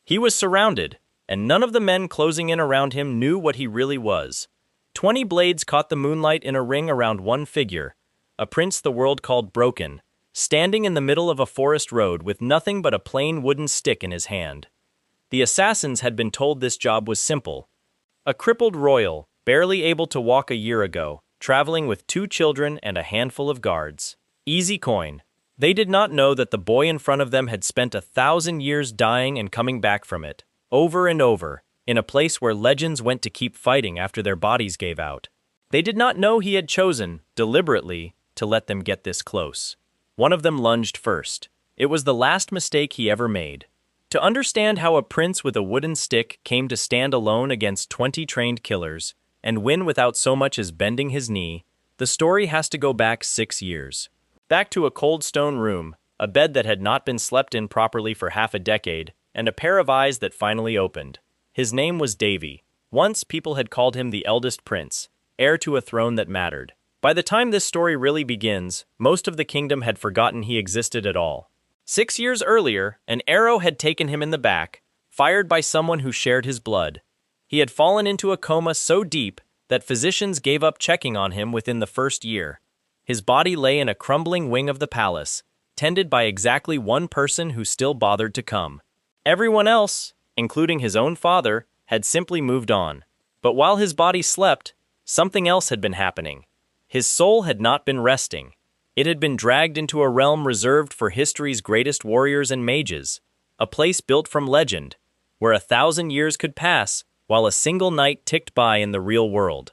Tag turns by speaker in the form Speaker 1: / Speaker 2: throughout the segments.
Speaker 1: He was surrounded, and none of the men closing in around him knew what he really was. 20 blades caught the moonlight in a ring around one figure, a prince the world called broken, standing in the middle of a forest road with nothing but a plain wooden stick in his hand. The assassins had been told this job was simple. A crippled royal, barely able to walk a year ago, traveling with 2 children and a handful of guards. Easy coin. They did not know that the boy in front of them had spent 1,000 years dying and coming back from it, over and over, in a place where legends went to keep fighting after their bodies gave out. They did not know he had chosen, deliberately, to let them get this close. One of them lunged first. It was the last mistake he ever made. To understand how a prince with a wooden stick came to stand alone against 20 trained killers, and win without so much as bending his knee, the story has to go back 6 years. Back to a cold stone room, a bed that had not been slept in properly for half a decade, and a pair of eyes that finally opened. His name was Davey. Once people had called him the eldest prince, heir to a throne that mattered. By the time this story really begins, most of the kingdom had forgotten he existed at all. 6 years earlier, an arrow had taken him in the back, fired by someone who shared his blood. He had fallen into a coma so deep that physicians gave up checking on him within the first year. His body lay in a crumbling wing of the palace, tended by exactly one person who still bothered to come. Everyone else, including his own father, had simply moved on. But while his body slept, something else had been happening. His soul had not been resting. It had been dragged into a realm reserved for history's greatest warriors and mages, a place built from legend, where 1,000 years could pass while a single night ticked by in the real world.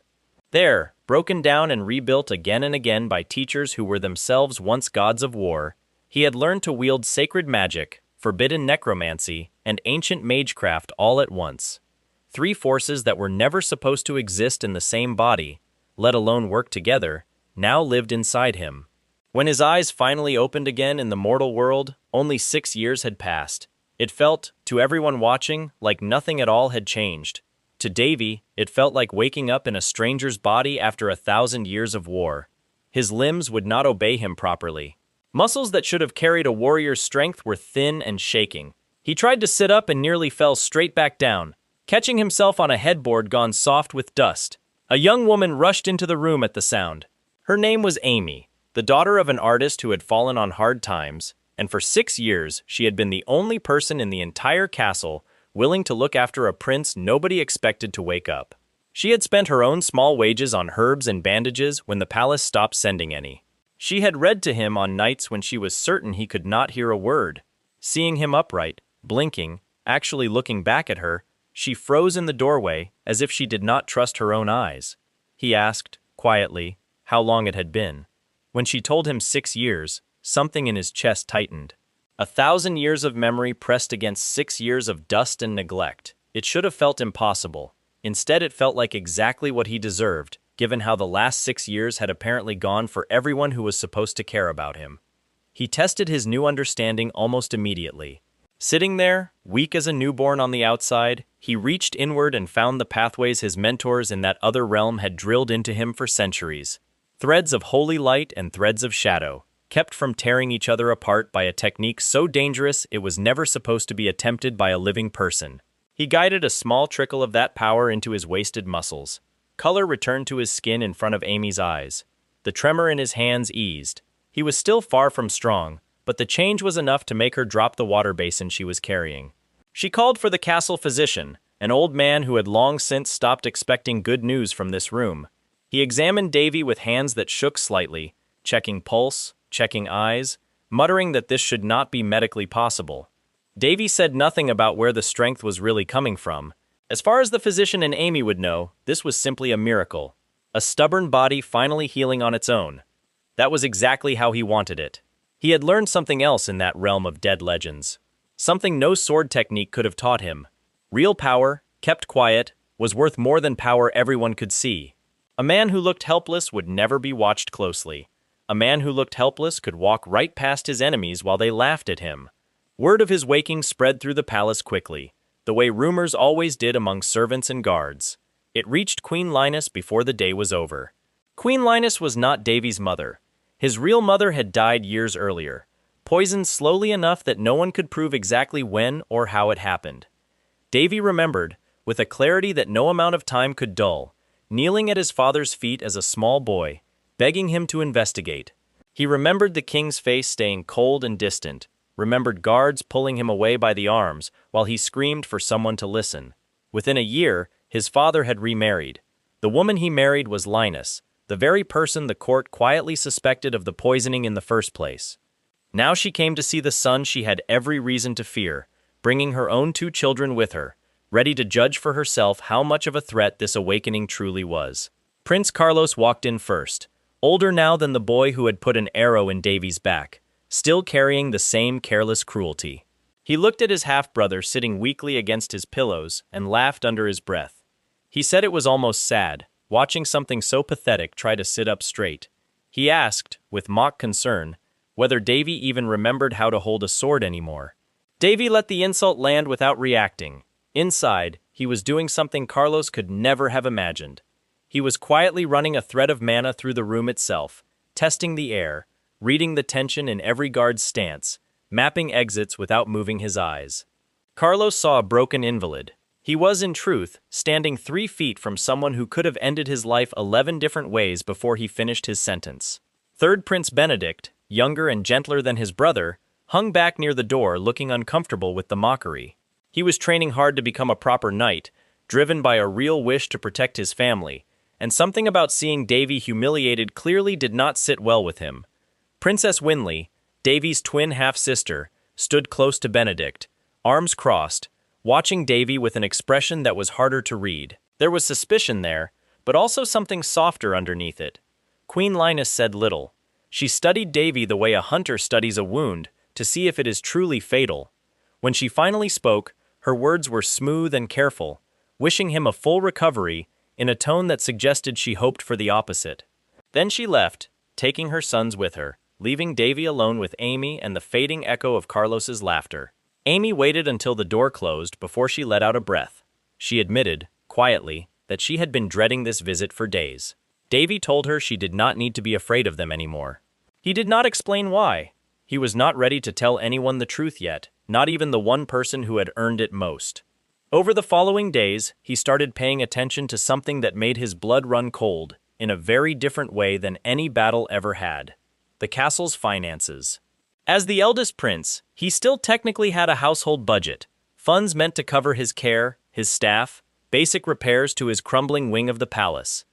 Speaker 1: There, broken down and rebuilt again and again by teachers who were themselves once gods of war, he had learned to wield sacred magic, forbidden necromancy, and ancient magecraft all at once. 3 forces that were never supposed to exist in the same body, let alone work together, now lived inside him. When his eyes finally opened again in the mortal world, only 6 years had passed. It felt, to everyone watching, like nothing at all had changed. To Davey, it felt like waking up in a stranger's body after 1,000 years of war. His limbs would not obey him properly. Muscles that should have carried a warrior's strength were thin and shaking. He tried to sit up and nearly fell straight back down, catching himself on a headboard gone soft with dust. A young woman rushed into the room at the sound. Her name was Amy, the daughter of an artist who had fallen on hard times, and for 6 years she had been the only person in the entire castle willing to look after a prince nobody expected to wake up. She had spent her own small wages on herbs and bandages when the palace stopped sending any. She had read to him on nights when she was certain he could not hear a word. Seeing him upright, blinking, actually looking back at her, she froze in the doorway as if she did not trust her own eyes. He asked, quietly, how long it had been. When she told him 6 years, something in his chest tightened. 1,000 years of memory pressed against 6 years of dust and neglect. It should have felt impossible. Instead, it felt like exactly what he deserved, given how the last 6 years had apparently gone for everyone who was supposed to care about him. He tested his new understanding almost immediately. Sitting there, weak as a newborn on the outside, he reached inward and found the pathways his mentors in that other realm had drilled into him for centuries. Threads of holy light and threads of shadow, kept from tearing each other apart by a technique so dangerous it was never supposed to be attempted by a living person. He guided a small trickle of that power into his wasted muscles. Color returned to his skin in front of Amy's eyes. The tremor in his hands eased. He was still far from strong, but the change was enough to make her drop the water basin she was carrying. She called for the castle physician, an old man who had long since stopped expecting good news from this room. He examined Davey with hands that shook slightly, checking pulse, checking eyes, muttering that this should not be medically possible. Davey said nothing about where the strength was really coming from. As far as the physician and Amy would know, this was simply a miracle. A stubborn body finally healing on its own. That was exactly how he wanted it. He had learned something else in that realm of dead legends. Something no sword technique could have taught him. Real power, kept quiet, was worth more than power everyone could see. A man who looked helpless would never be watched closely. A man who looked helpless could walk right past his enemies while they laughed at him. Word of his waking spread through the palace quickly, the way rumors always did among servants and guards. It reached Queen Linus before the day was over. Queen Linus was not Davey's mother. His real mother had died years earlier, poisoned slowly enough that no one could prove exactly when or how it happened. Davey remembered, with a clarity that no amount of time could dull, kneeling at his father's feet as a small boy, begging him to investigate. He remembered the king's face staying cold and distant, remembered guards pulling him away by the arms while he screamed for someone to listen. Within a year, his father had remarried. The woman he married was Linus, the very person the court quietly suspected of the poisoning in the first place. Now she came to see the son she had every reason to fear, bringing her own 2 children with her, ready to judge for herself how much of a threat this awakening truly was. Prince Carlos walked in first, older now than the boy who had put an arrow in Davey's back, still carrying the same careless cruelty. He looked at his half-brother sitting weakly against his pillows and laughed under his breath. He said it was almost sad, watching something so pathetic try to sit up straight. He asked, with mock concern, whether Davey even remembered how to hold a sword anymore. Davey let the insult land without reacting. Inside, he was doing something Carlos could never have imagined. He was quietly running a thread of mana through the room itself, testing the air, reading the tension in every guard's stance, mapping exits without moving his eyes. Carlos saw a broken invalid. He was, in truth, standing 3 feet from someone who could have ended his life 11 different ways before he finished his sentence. Third Prince Benedict, younger and gentler than his brother, hung back near the door looking uncomfortable with the mockery. He was training hard to become a proper knight, driven by a real wish to protect his family, and something about seeing Davey humiliated clearly did not sit well with him. Princess Winley, Davey's twin half-sister, stood close to Benedict, arms crossed, watching Davey with an expression that was harder to read. There was suspicion there, but also something softer underneath it. Queen Linus said little. She studied Davey the way a hunter studies a wound, to see if it is truly fatal. When she finally spoke, her words were smooth and careful, wishing him a full recovery in a tone that suggested she hoped for the opposite. Then she left, taking her sons with her, leaving Davey alone with Amy and the fading echo of Carlos's laughter. Amy waited until the door closed before she let out a breath. She admitted, quietly, that she had been dreading this visit for days. Davey told her she did not need to be afraid of them anymore. He did not explain why. He was not ready to tell anyone the truth yet, not even the one person who had earned it most. Over the following days, he started paying attention to something that made his blood run cold, in a very different way than any battle ever had. The castle's finances. As the eldest prince, he still technically had a household budget, funds meant to cover his care, his staff, basic repairs to his crumbling wing of the palace.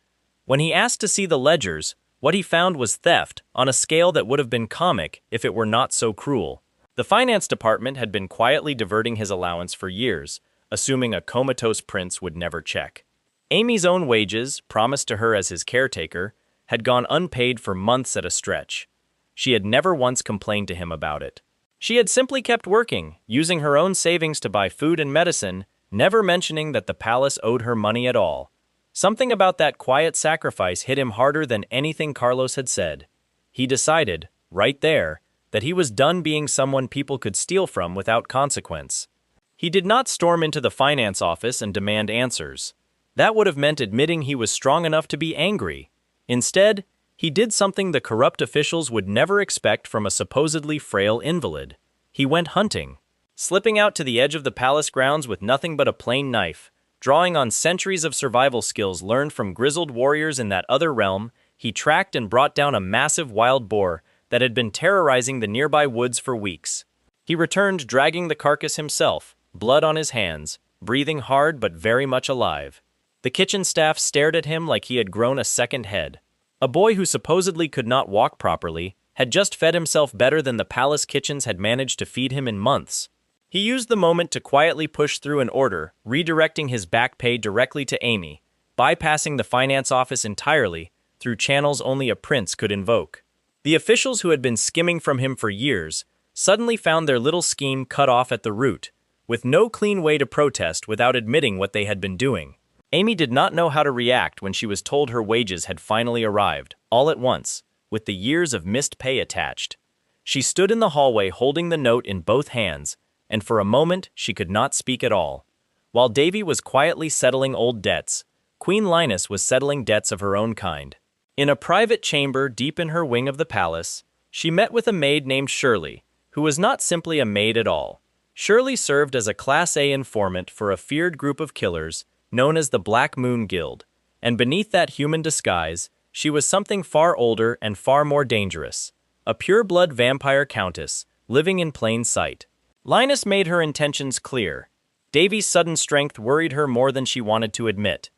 Speaker 1: When he asked to see the ledgers, what he found was theft on a scale that would have been comic if it were not so cruel. The finance department had been quietly diverting his allowance for years, assuming a comatose prince would never check. Amy's own wages, promised to her as his caretaker, had gone unpaid for months at a stretch. She had never once complained to him about it. She had simply kept working, using her own savings to buy food and medicine, never mentioning that the palace owed her money at all. Something about that quiet sacrifice hit him harder than anything Carlos had said. He decided, right there, that he was done being someone people could steal from without consequence. He did not storm into the finance office and demand answers. That would have meant admitting he was strong enough to be angry. Instead, he did something the corrupt officials would never expect from a supposedly frail invalid. He went hunting. Slipping out to the edge of the palace grounds with nothing but a plain knife, drawing on centuries of survival skills learned from grizzled warriors in that other realm, he tracked and brought down a massive wild boar that had been terrorizing the nearby woods for weeks. He returned dragging the carcass himself, blood on his hands, breathing hard but very much alive. The kitchen staff stared at him like he had grown a second head. A boy who supposedly could not walk properly had just fed himself better than the palace kitchens had managed to feed him in months. He used the moment to quietly push through an order, redirecting his back pay directly to Amy, bypassing the finance office entirely through channels only a prince could invoke. The officials who had been skimming from him for years suddenly found their little scheme cut off at the root, with no clean way to protest without admitting what they had been doing. Amy did not know how to react when she was told her wages had finally arrived, all at once, with the years of missed pay attached. She stood in the hallway holding the note in both hands, and for a moment she could not speak at all. While Davey was quietly settling old debts, Queen Linus was settling debts of her own kind. In a private chamber deep in her wing of the palace, she met with a maid named Shirley, who was not simply a maid at all. Shirley served as a Class A informant for a feared group of killers known as the Black Moon Guild, and beneath that human disguise, she was something far older and far more dangerous, a pure-blood vampire countess living in plain sight. Linus made her intentions clear. Davey's sudden strength worried her more than she wanted to admit.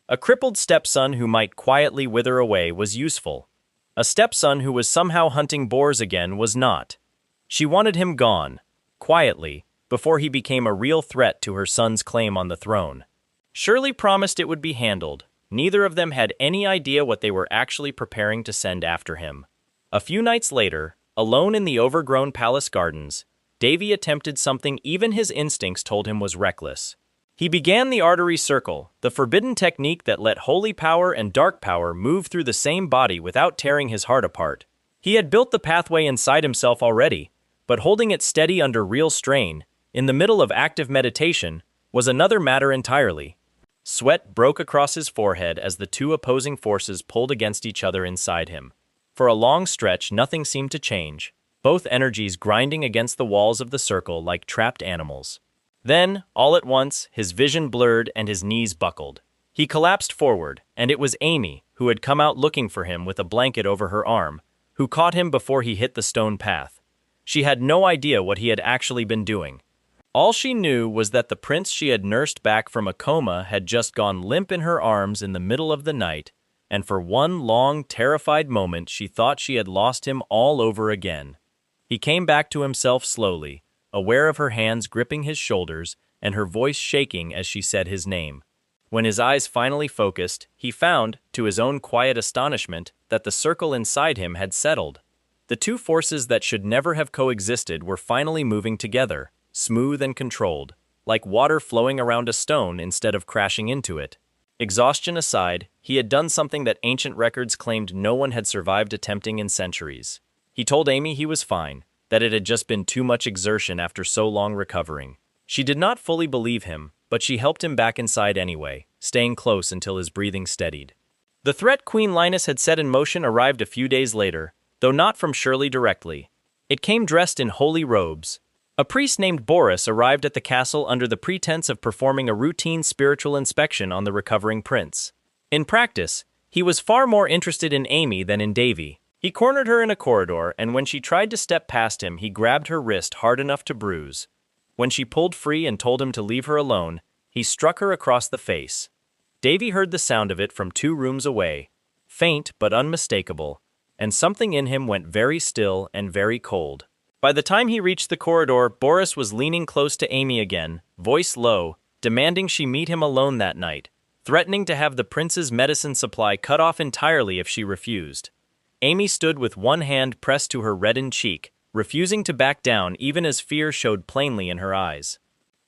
Speaker 1: A crippled stepson who might quietly wither away was useful. A stepson who was somehow hunting boars again was not. She wanted him gone, quietly, before he became a real threat to her son's claim on the throne. Shirley promised it would be handled. Neither of them had any idea what they were actually preparing to send after him. A few nights later, alone in the overgrown palace gardens, Davey attempted something even his instincts told him was reckless. He began the artery circle, the forbidden technique that let holy power and dark power move through the same body without tearing his heart apart. He had built the pathway inside himself already, but holding it steady under real strain, in the middle of active meditation, was another matter entirely. Sweat broke across his forehead as the two opposing forces pulled against each other inside him. For a long stretch, nothing seemed to change, both energies grinding against the walls of the circle like trapped animals. Then, all at once, his vision blurred and his knees buckled. He collapsed forward, and it was Amy, who had come out looking for him with a blanket over her arm, who caught him before he hit the stone path. She had no idea what he had actually been doing. All she knew was that the prince she had nursed back from a coma had just gone limp in her arms in the middle of the night, and for one long, terrified moment she thought she had lost him all over again. He came back to himself slowly, aware of her hands gripping his shoulders and her voice shaking as she said his name. When his eyes finally focused, he found, to his own quiet astonishment, that the circle inside him had settled. The two forces that should never have coexisted were finally moving together, smooth and controlled, like water flowing around a stone instead of crashing into it. Exhaustion aside, he had done something that ancient records claimed no one had survived attempting in centuries. He told Amy he was fine, that it had just been too much exertion after so long recovering. She did not fully believe him, but she helped him back inside anyway, staying close until his breathing steadied. The threat Queen Linus had set in motion arrived a few days later, though not from Shirley directly. It came dressed in holy robes. A priest named Boris arrived at the castle under the pretense of performing a routine spiritual inspection on the recovering prince. In practice, he was far more interested in Amy than in Davey. He cornered her in a corridor, and when she tried to step past him, he grabbed her wrist hard enough to bruise. When she pulled free and told him to leave her alone, he struck her across the face. Davey heard the sound of it from 2 rooms away, faint but unmistakable, and something in him went very still and very cold. By the time he reached the corridor, Boris was leaning close to Amy again, voice low, demanding she meet him alone that night, threatening to have the prince's medicine supply cut off entirely if she refused. Amy stood with one hand pressed to her reddened cheek, refusing to back down even as fear showed plainly in her eyes.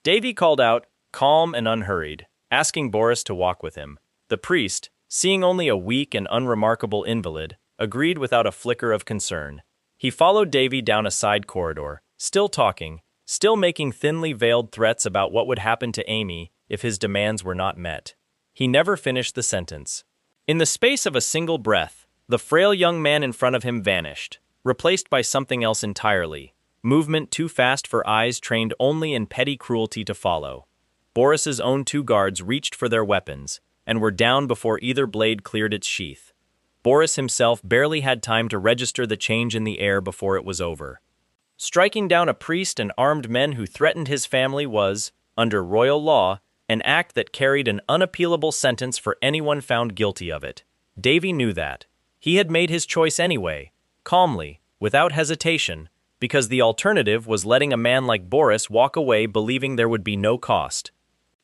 Speaker 1: Davey called out, calm and unhurried, asking Boris to walk with him. The priest, seeing only a weak and unremarkable invalid, agreed without a flicker of concern. He followed Davey down a side corridor, still talking, still making thinly veiled threats about what would happen to Amy if his demands were not met. He never finished the sentence. In the space of a single breath, the frail young man in front of him vanished, replaced by something else entirely, movement too fast for eyes trained only in petty cruelty to follow. Boris's own 2 guards reached for their weapons, and were down before either blade cleared its sheath. Boris himself barely had time to register the change in the air before it was over. Striking down a priest and armed men who threatened his family was, under royal law, an act that carried an unappealable sentence for anyone found guilty of it. Davey knew that. He had made his choice anyway, calmly, without hesitation, because the alternative was letting a man like Boris walk away believing there would be no cost.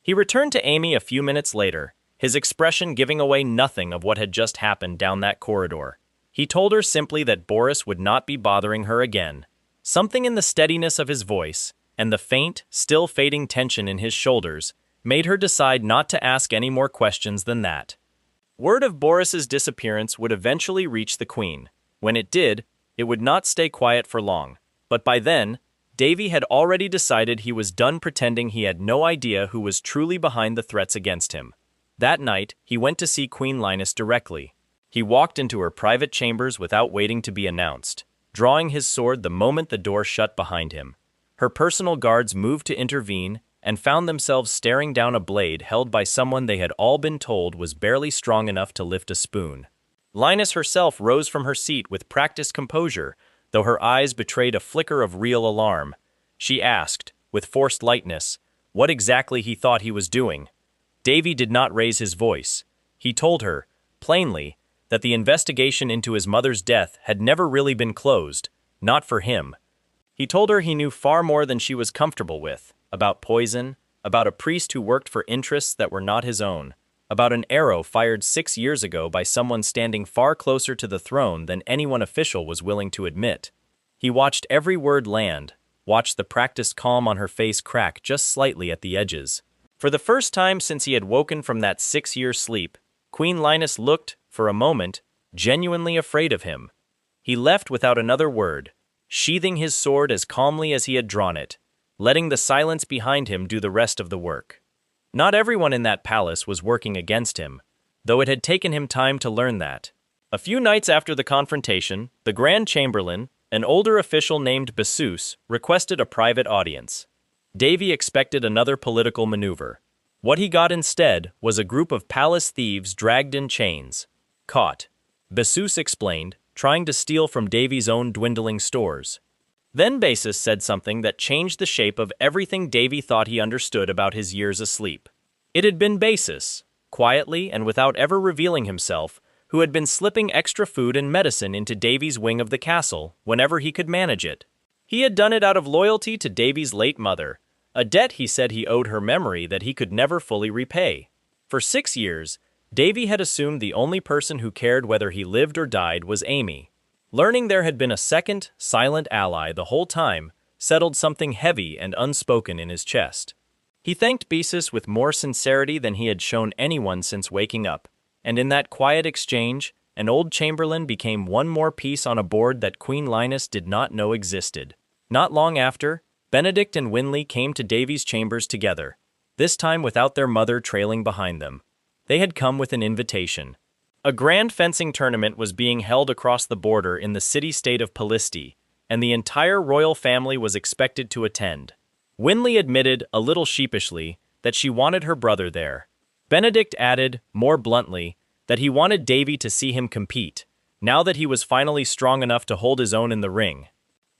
Speaker 1: He returned to Amy a few minutes later, his expression giving away nothing of what had just happened down that corridor. He told her simply that Boris would not be bothering her again. Something in the steadiness of his voice, and the faint, still fading tension in his shoulders, made her decide not to ask any more questions than that. Word of Boris's disappearance would eventually reach the Queen. When it did, it would not stay quiet for long. But by then, Davey had already decided he was done pretending he had no idea who was truly behind the threats against him. That night, he went to see Queen Linus directly. He walked into her private chambers without waiting to be announced, drawing his sword the moment the door shut behind him. Her personal guards moved to intervene and found themselves staring down a blade held by someone they had all been told was barely strong enough to lift a spoon. Linus herself rose from her seat with practiced composure, though her eyes betrayed a flicker of real alarm. She asked, with forced lightness, what exactly he thought he was doing. Davey did not raise his voice. He told her, plainly, that the investigation into his mother's death had never really been closed, not for him. He told her he knew far more than she was comfortable with, about poison, about a priest who worked for interests that were not his own, about an arrow fired 6 years ago by someone standing far closer to the throne than anyone official was willing to admit. He watched every word land, watched the practiced calm on her face crack just slightly at the edges. For the first time since he had woken from that 6-year sleep, Queen Linus looked, for a moment, genuinely afraid of him. He left without another word, sheathing his sword as calmly as he had drawn it, letting the silence behind him do the rest of the work. Not everyone in that palace was working against him, though it had taken him time to learn that. A few nights after the confrontation, the Grand Chamberlain, an older official named Bessus, requested a private audience. Davey expected another political maneuver. What he got instead was a group of palace thieves dragged in chains. Caught, Bessus explained, trying to steal from Davey's own dwindling stores. Then Bessus said something that changed the shape of everything Davey thought he understood about his years asleep. It had been Bessus, quietly and without ever revealing himself, who had been slipping extra food and medicine into Davey's wing of the castle whenever he could manage it. He had done it out of loyalty to Davey's late mother, a debt he said he owed her memory that he could never fully repay. For 6 years, Davey had assumed the only person who cared whether he lived or died was Amy. Learning there had been a second, silent ally the whole time settled something heavy and unspoken in his chest. He thanked Bessus with more sincerity than he had shown anyone since waking up, and in that quiet exchange, an old chamberlain became one more piece on a board that Queen Linus did not know existed. Not long after, Benedict and Winley came to Davey's chambers together, this time without their mother trailing behind them. They had come with an invitation. A grand fencing tournament was being held across the border in the city-state of Palisti, and the entire royal family was expected to attend. Winley admitted, a little sheepishly, that she wanted her brother there. Benedict added, more bluntly, that he wanted Davey to see him compete, now that he was finally strong enough to hold his own in the ring.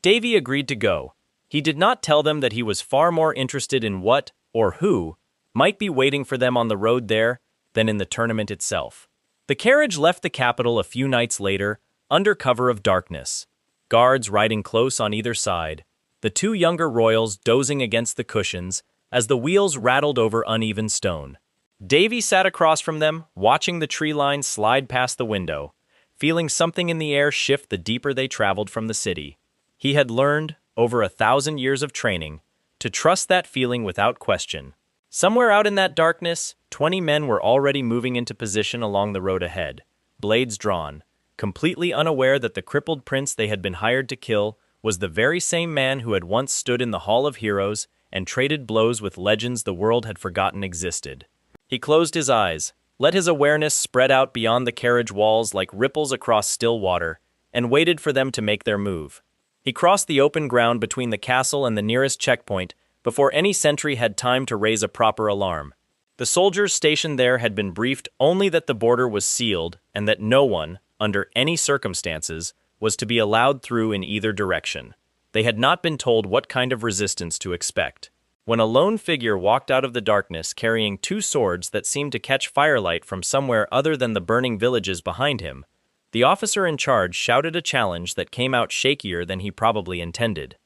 Speaker 1: Davey agreed to go. He did not tell them that he was far more interested in what, or who, might be waiting for them on the road there than in the tournament itself. The carriage left the capital a few nights later, under cover of darkness. Guards riding close on either side, the two younger royals dozing against the cushions as the wheels rattled over uneven stone. Davey sat across from them, watching the tree line slide past the window, feeling something in the air shift the deeper they traveled from the city. He had learned, over 1,000 years of training, to trust that feeling without question. Somewhere out in that darkness, 20 men were already moving into position along the road ahead, blades drawn, completely unaware that the crippled prince they had been hired to kill was the very same man who had once stood in the Hall of Heroes and traded blows with legends the world had forgotten existed. He closed his eyes, let his awareness spread out beyond the carriage walls like ripples across still water, and waited for them to make their move. He crossed the open ground between the castle and the nearest checkpoint before any sentry had time to raise a proper alarm. The soldiers stationed there had been briefed only that the border was sealed and that no one, under any circumstances, was to be allowed through in either direction. They had not been told what kind of resistance to expect. When a lone figure walked out of the darkness carrying 2 swords that seemed to catch firelight from somewhere other than the burning villages behind him, the officer in charge shouted a challenge that came out shakier than he probably intended.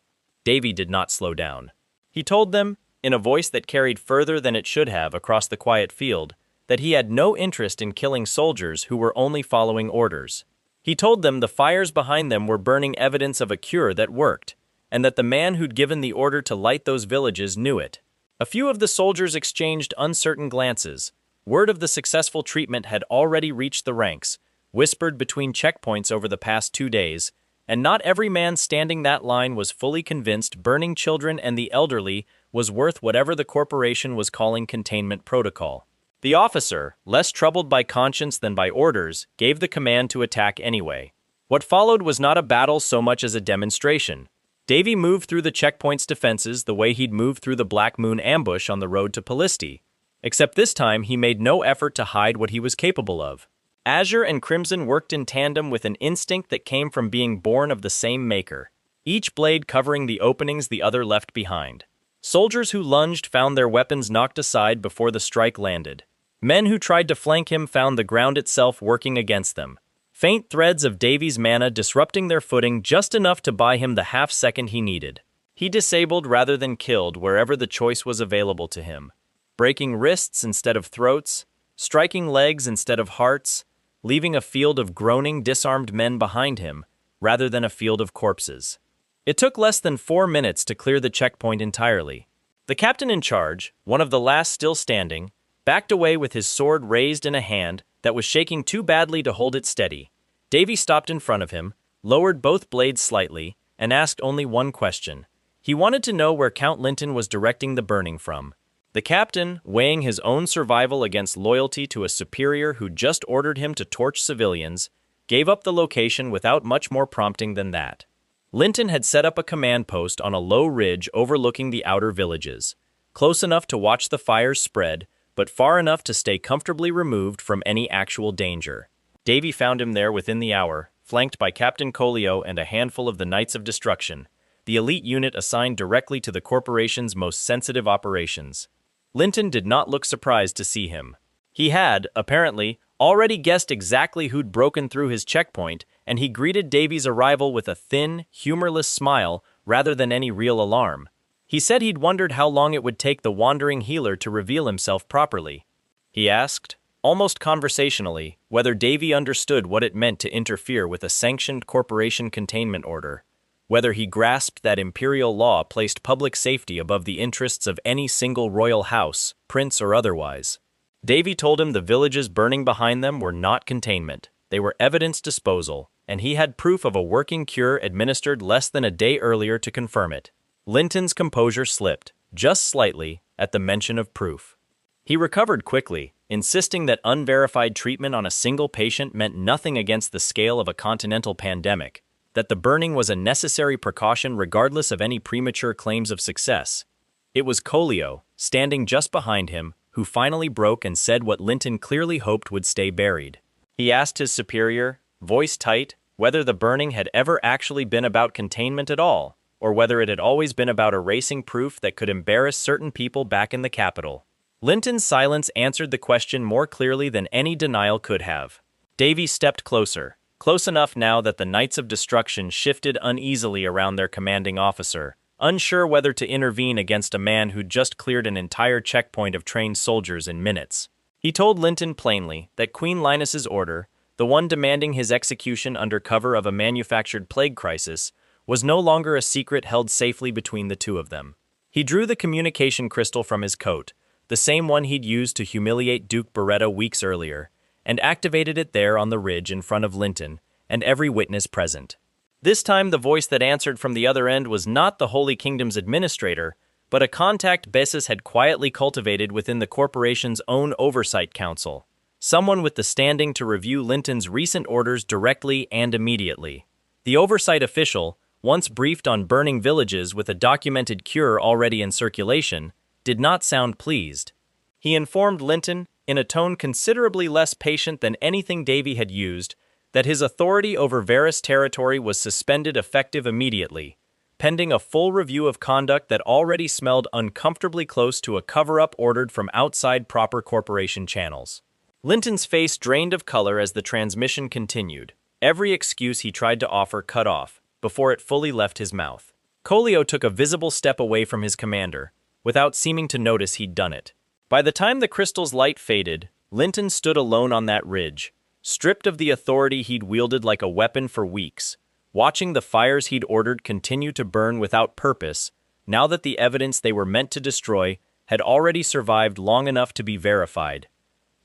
Speaker 1: Davey did not slow down. He told them, in a voice that carried further than it should have across the quiet field, that he had no interest in killing soldiers who were only following orders. He told them the fires behind them were burning evidence of a cure that worked, and that the man who'd given the order to light those villages knew it. A few of the soldiers exchanged uncertain glances. Word of the successful treatment had already reached the ranks, whispered between checkpoints over the past 2 days, and not every man standing that line was fully convinced burning children and the elderly was worth whatever the corporation was calling containment protocol. The officer, less troubled by conscience than by orders, gave the command to attack anyway. What followed was not a battle so much as a demonstration. Davey moved through the checkpoint's defenses the way he'd moved through the Black Moon ambush on the road to Palisti, except this time he made no effort to hide what he was capable of. Azure and Crimson worked in tandem with an instinct that came from being born of the same maker, each blade covering the openings the other left behind. Soldiers who lunged found their weapons knocked aside before the strike landed. Men who tried to flank him found the ground itself working against them, faint threads of Davey's mana disrupting their footing just enough to buy him the half-second he needed. He disabled rather than killed wherever the choice was available to him, breaking wrists instead of throats, striking legs instead of hearts, leaving a field of groaning, disarmed men behind him, rather than a field of corpses. It took less than 4 minutes to clear the checkpoint entirely. The captain in charge, one of the last still standing, backed away with his sword raised in a hand that was shaking too badly to hold it steady. Davey stopped in front of him, lowered both blades slightly, and asked only one question. He wanted to know where Count Linton was directing the burning from. The captain, weighing his own survival against loyalty to a superior who just ordered him to torch civilians, gave up the location without much more prompting than that. Linton had set up a command post on a low ridge overlooking the outer villages, close enough to watch the fires spread, but far enough to stay comfortably removed from any actual danger. Davey found him there within the hour, flanked by Captain Colio and a handful of the Knights of Destruction, the elite unit assigned directly to the corporation's most sensitive operations. Linton did not look surprised to see him. He had, apparently, already guessed exactly who'd broken through his checkpoint, and he greeted Davey's arrival with a thin, humorless smile rather than any real alarm. He said he'd wondered how long it would take the wandering healer to reveal himself properly. He asked, almost conversationally, whether Davey understood what it meant to interfere with a sanctioned corporation containment order, whether he grasped that imperial law placed public safety above the interests of any single royal house, prince or otherwise. Davey told him the villages burning behind them were not containment. They were evidence disposal, and he had proof of a working cure administered less than a day earlier to confirm it. Linton's composure slipped, just slightly, at the mention of proof. He recovered quickly, insisting that unverified treatment on a single patient meant nothing against the scale of a continental pandemic, that the burning was a necessary precaution regardless of any premature claims of success. It was Colio, standing just behind him, who finally broke and said what Linton clearly hoped would stay buried. He asked his superior, voice tight, whether the burning had ever actually been about containment at all, or whether it had always been about erasing proof that could embarrass certain people back in the capital. Linton's silence answered the question more clearly than any denial could have. Davey stepped closer, close enough now that the Knights of Destruction shifted uneasily around their commanding officer, unsure whether to intervene against a man who'd just cleared an entire checkpoint of trained soldiers in minutes. He told Linton plainly that Queen Linus's order, the one demanding his execution under cover of a manufactured plague crisis, was no longer a secret held safely between the two of them. He drew the communication crystal from his coat, the same one he'd used to humiliate Duke Beretta weeks earlier, and activated it there on the ridge in front of Linton and every witness present. This time the voice that answered from the other end was not the Holy Kingdom's administrator, but a contact Bessus had quietly cultivated within the corporation's own oversight council, someone with the standing to review Linton's recent orders directly and immediately. The oversight official, once briefed on burning villages with a documented cure already in circulation, did not sound pleased. He informed Linton, in a tone considerably less patient than anything Davey had used, that his authority over Varus territory was suspended effective immediately, pending a full review of conduct that already smelled uncomfortably close to a cover-up ordered from outside proper corporation channels. Linton's face drained of color as the transmission continued, every excuse he tried to offer cut off, before it fully left his mouth. Colio took a visible step away from his commander, without seeming to notice he'd done it. By the time the crystal's light faded, Linton stood alone on that ridge, stripped of the authority he'd wielded like a weapon for weeks, watching the fires he'd ordered continue to burn without purpose, now that the evidence they were meant to destroy had already survived long enough to be verified.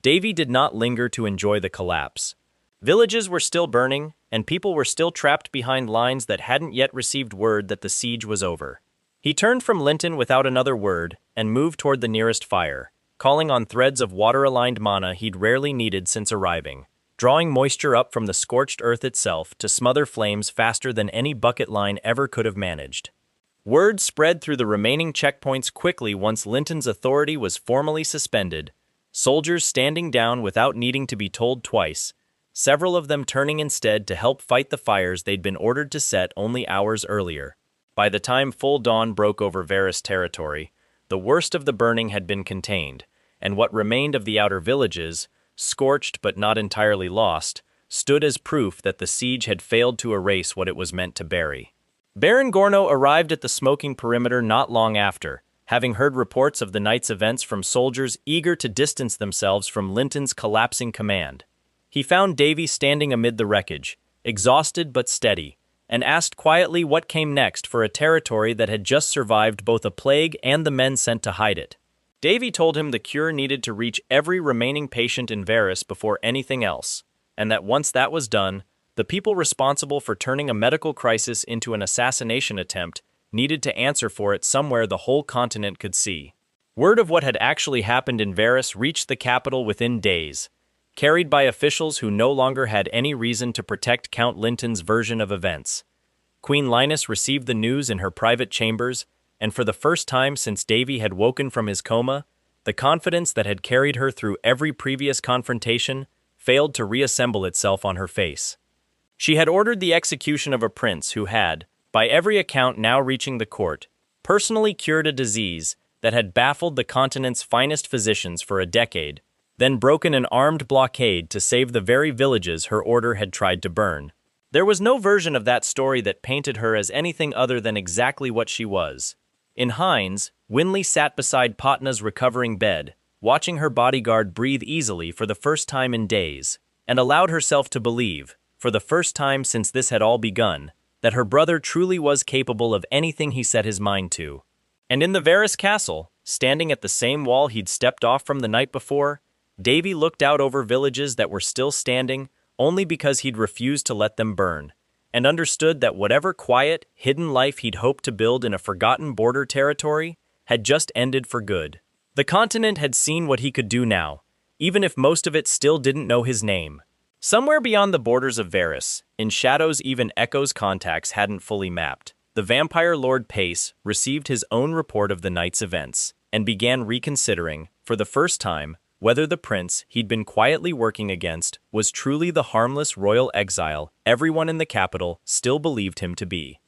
Speaker 1: Davey did not linger to enjoy the collapse. Villages were still burning, and people were still trapped behind lines that hadn't yet received word that the siege was over. He turned from Linton without another word and moved toward the nearest fire, calling on threads of water-aligned mana he'd rarely needed since arriving. drawing moisture up from the scorched earth itself to smother flames faster than any bucket line ever could have managed. Word spread through the remaining checkpoints quickly once Linton's authority was formally suspended, soldiers standing down without needing to be told twice, several of them turning instead to help fight the fires they'd been ordered to set only hours earlier. By the time full dawn broke over Varys territory, the worst of the burning had been contained, and what remained of the outer villages, scorched but not entirely lost, stood as proof that the siege had failed to erase what it was meant to bury. Baron Gorno arrived at the smoking perimeter not long after, having heard reports of the night's events from soldiers eager to distance themselves from Linton's collapsing command. He found Davey standing amid the wreckage, exhausted but steady, and asked quietly what came next for a territory that had just survived both a plague and the men sent to hide it. Davey told him the cure needed to reach every remaining patient in Varys before anything else, and that once that was done, the people responsible for turning a medical crisis into an assassination attempt needed to answer for it somewhere the whole continent could see. Word of what had actually happened in Varys reached the capital within days, carried by officials who no longer had any reason to protect Count Linton's version of events. Queen Linus received the news in her private chambers, and for the first time since Davey had woken from his coma, the confidence that had carried her through every previous confrontation failed to reassemble itself on her face. She had ordered the execution of a prince who had, by every account now reaching the court, personally cured a disease that had baffled the continent's finest physicians for a decade, then broken an armed blockade to save the very villages her order had tried to burn. There was no version of that story that painted her as anything other than exactly what she was. In Hines, Winley sat beside Patna's recovering bed, watching her bodyguard breathe easily for the first time in days, and allowed herself to believe, for the first time since this had all begun, that her brother truly was capable of anything he set his mind to. And in the Varys castle, standing at the same wall he'd stepped off from the night before, Davey looked out over villages that were still standing only because he'd refused to let them burn, and understood that whatever quiet, hidden life he'd hoped to build in a forgotten border territory had just ended for good. The continent had seen what he could do now, even if most of it still didn't know his name. Somewhere beyond the borders of Varys, in shadows even Echo's contacts hadn't fully mapped, the vampire Lord Pace received his own report of the night's events, and began reconsidering, for the first time, whether the prince he'd been quietly working against was truly the harmless royal exile everyone in the capital still believed him to be.